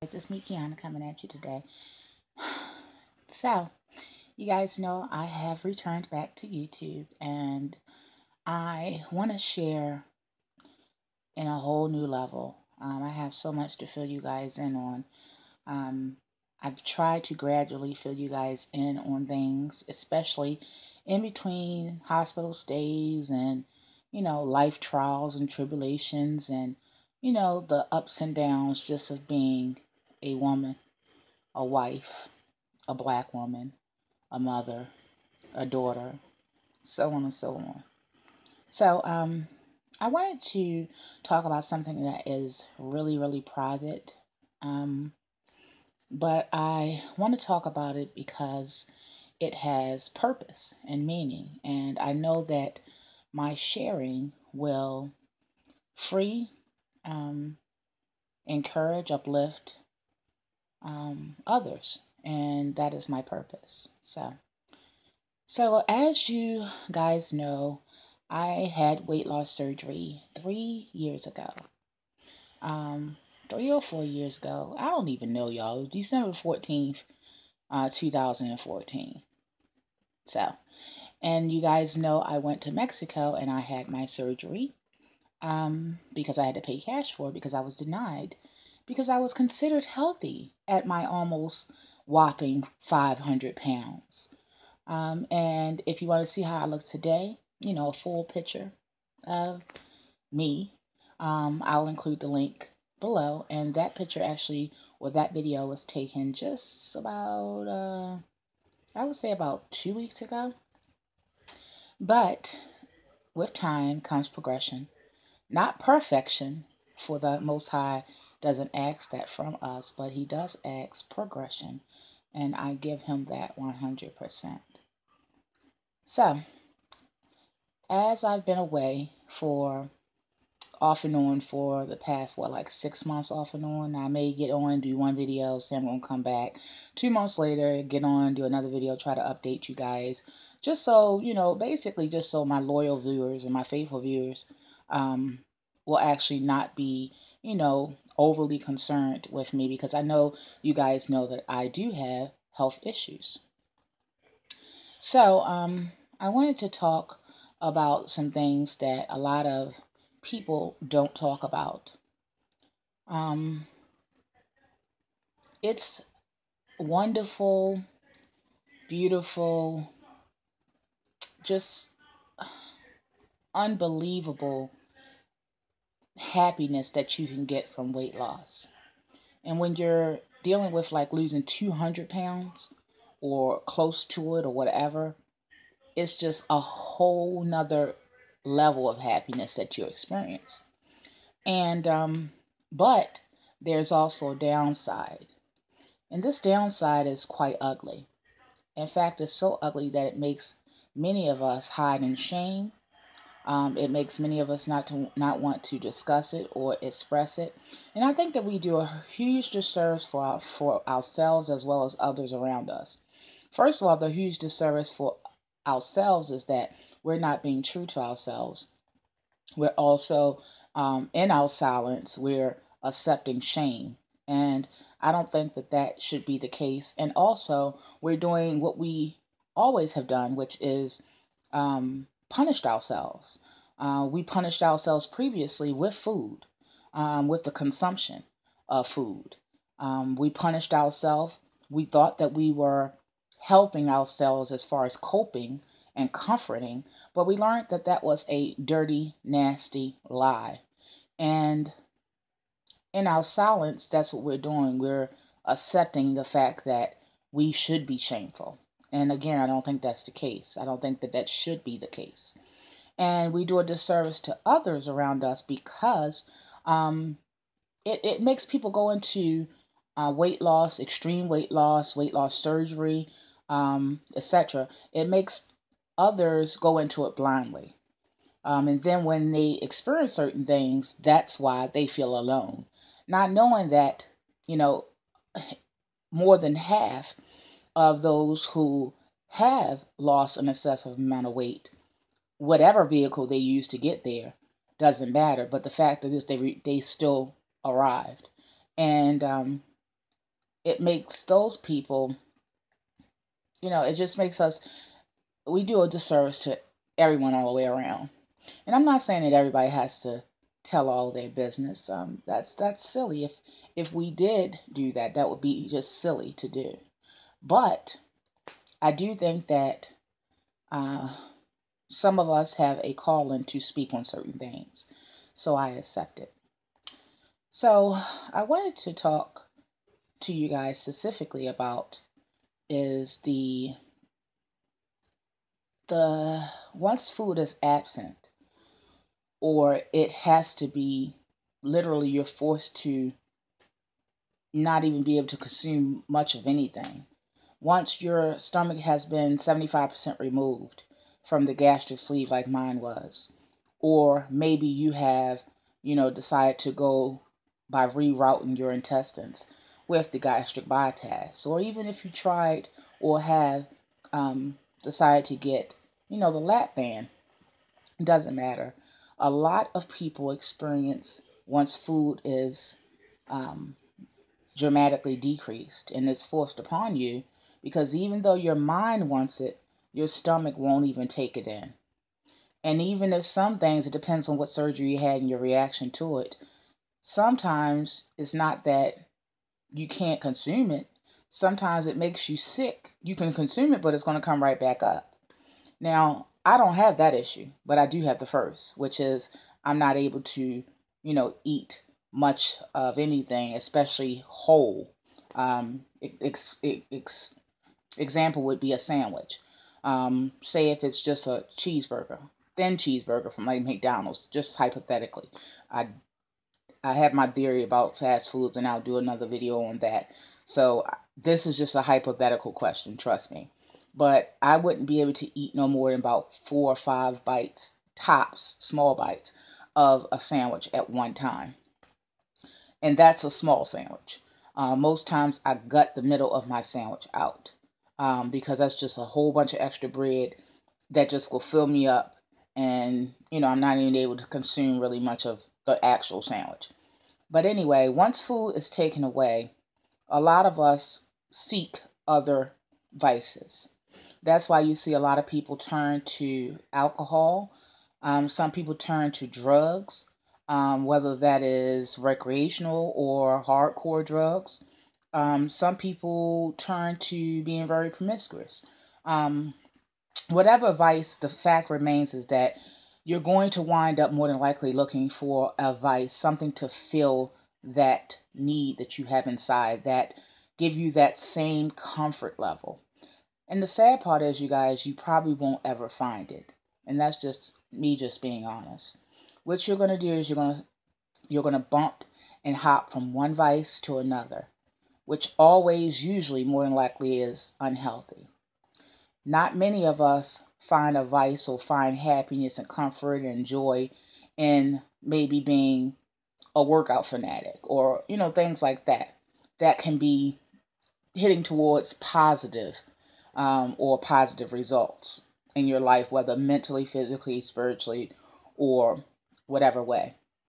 It's me, Kiana, coming at you today. So, you guys know I have returned back to YouTube and I want to share in a whole new level. I have so much to fill you guys in on. Um, I've tried to gradually fill you guys in on things, especially in between hospital stays and, life trials and tribulations and, the ups and downs just of being a woman, a wife, a black woman, a mother, a daughter, so on and so on. So, I wanted to talk about something that is really, really private. Um, but I want to talk about it because it has purpose and meaning. And I know that my sharing will free, um, encourage, uplift others. And that is my purpose. So, as you guys know, I had weight loss surgery 3 years ago. Um, 3 or 4 years ago. I don't even know, y'all. It was December 14th, 2014. So, and you guys know I went to Mexico and I had my surgery because I had to pay cash for it because I was denied because I was considered healthy at my almost whopping 500 pounds. And if you want to see how I look today, a full picture of me, I'll include the link below. And that picture actually, or that video was taken just about, I would say about 2 weeks ago. But with time comes progression, not perfection, for the Most High doesn't ask that from us, but He does ask progression. And I give Him that 100%. So, as I've been away for off and on for the past, like 6 months off and on. I may get on, do one video, say I'm going to come back. 2 months later, get on, do another video, try to update you guys. Just so, basically just so my loyal viewers and my faithful viewers um, will actually not be, overly concerned with me because I know you guys know that I do have health issues. So, I wanted to talk about some things that a lot of people don't talk about. Um, it's wonderful, beautiful, just unbelievable happiness that you can get from weight loss. And when you're dealing with like losing 200 pounds or close to it or whatever, it's just a whole nother level of happiness that you experience. And but there's also a downside. And this downside is quite ugly. In fact, it's so ugly that it makes many of us hide in shame. It makes many of us not want to discuss it or express it. And I think that we do a huge disservice for ourselves as well as others around us. First of all, the huge disservice for ourselves is that we're not being true to ourselves. We're also, in our silence, we're accepting shame. And I don't think that that should be the case. And also, we're doing what we always have done, which is punished ourselves. We punished ourselves previously with food, with the consumption of food. We punished ourselves. We thought that we were helping ourselves as far as coping and comforting, but we learned that that was a dirty, nasty lie. And in our silence, that's what we're doing. We're accepting the fact that we should be shameful. And again, I don't think that's the case. I don't think that that should be the case. And we do a disservice to others around us because um, it makes people go into weight loss, extreme weight loss surgery, etc. It makes others go into it blindly. And then when they experience certain things, that's why they feel alone. Not knowing that, you know, more than half of those who have lost an excessive amount of weight, whatever vehicle they use to get there, doesn't matter. But the fact that is they still arrived. And it makes those people, it just makes us, we do a disservice to everyone all the way around. And I'm not saying that everybody has to tell all their business. That's silly. If we did do that, that would be just silly to do. But I do think that uh, some of us have a calling to speak on certain things. So I accept it. So I wanted to talk to you guys specifically about is the once food is absent, or it has to be, literally you're forced to not even be able to consume much of anything. Once your stomach has been 75% removed from the gastric sleeve like mine was, or maybe you have, decided to go by rerouting your intestines with the gastric bypass, or even if you tried or have decided to get, the lap band, it doesn't matter. A lot of people experience once food is um, dramatically decreased and it's forced upon you, because even though your mind wants it, your stomach won't even take it in. And even if some things, it depends on what surgery you had and your reaction to it. Sometimes it's not that you can't consume it. Sometimes it makes you sick. You can consume it, but it's going to come right back up. Now, I don't have that issue, but I do have the first, which is I'm not able to, eat much of anything, especially whole. Example would be a sandwich. Say if it's just a cheeseburger, thin cheeseburger from like McDonald's, just hypothetically. I I have my theory about fast foods, and I'll do another video on that. So this is just a hypothetical question, trust me. But I wouldn't be able to eat no more than about 4 or 5 bites, tops, small bites, of a sandwich at one time. And that's a small sandwich. Most times I gut the middle of my sandwich out, because that's just a whole bunch of extra bread that just will fill me up. And, I'm not even able to consume really much of the actual sandwich. But anyway, once food is taken away, a lot of us seek other vices. That's why you see a lot of people turn to alcohol. Some people turn to drugs, whether that is recreational or hardcore drugs. Some people turn to being very promiscuous. Um, Whatever vice, the fact remains is that you're going to wind up more than likely looking for a vice, something to fill that need that you have inside, that give you that same comfort level. And the sad part is, you guys, you probably won't ever find it. And that's just me just being honest. What you're going to do is you're going to bump and hop from one vice to another, which always usually more than likely is unhealthy. Not many of us find a vice or find happiness and comfort and joy in maybe being a workout fanatic, or, things like that. That can be hitting towards positive, or positive results in your life, whether mentally, physically, spiritually, or whatever way.